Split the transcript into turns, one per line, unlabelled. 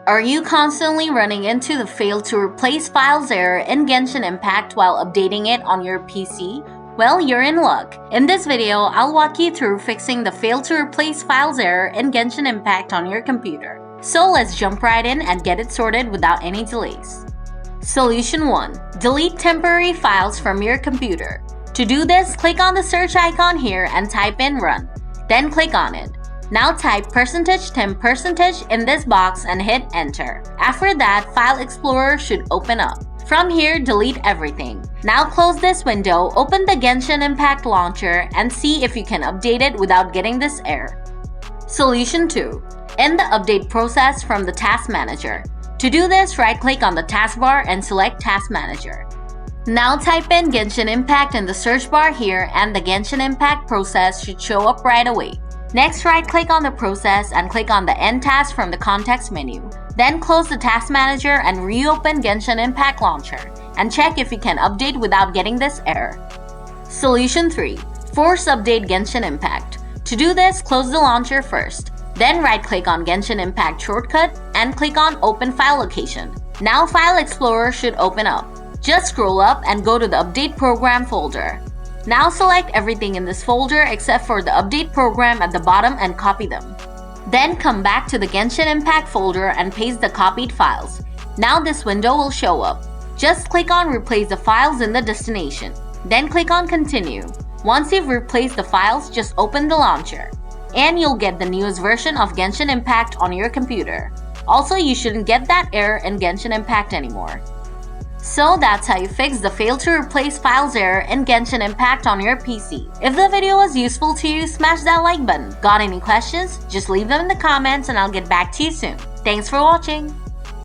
Are you constantly running into the fail to replace files error in Genshin Impact while updating it on your PC? Well, you're in luck. In this video, I'll walk you through fixing the fail to replace files error in Genshin Impact on your computer. So let's jump right in and get it sorted without any delays. Solution 1. Delete temporary files from your computer. To do this, click on the search icon here and type in run. Then click on it. Now type %temp% in this box and hit enter. After that, File Explorer should open up. From here, delete everything. Now close this window, open the Genshin Impact launcher and see if you can update it without getting this error. Solution 2. End the update process from the Task Manager. To do this, right-click on the taskbar and select Task Manager. Now type in Genshin Impact in the search bar here and the Genshin Impact process should show up right away. Next, right-click on the process and click on the End Task from the context menu. Then close the Task Manager and reopen Genshin Impact Launcher and check if you can update without getting this error. Solution 3. Force update Genshin Impact. To do this, close the launcher first. Then right-click on Genshin Impact shortcut and click on Open File Location. Now File Explorer should open up. Just scroll up and go to the Update Program folder. Now select everything in this folder except for the update program at the bottom and copy them. Then come back to the Genshin Impact folder and paste the copied files. Now this window will show up. Just click on Replace the files in the destination. Then click on Continue. Once you've replaced the files, just open the launcher. And you'll get the newest version of Genshin Impact on your computer. Also, you shouldn't get that error in Genshin Impact anymore. So that's how you fix the fail to replace files error in Genshin Impact on your PC. If the video was useful to you, smash that like button. Got any questions? Just leave them in the comments and I'll get back to you soon. Thanks for watching.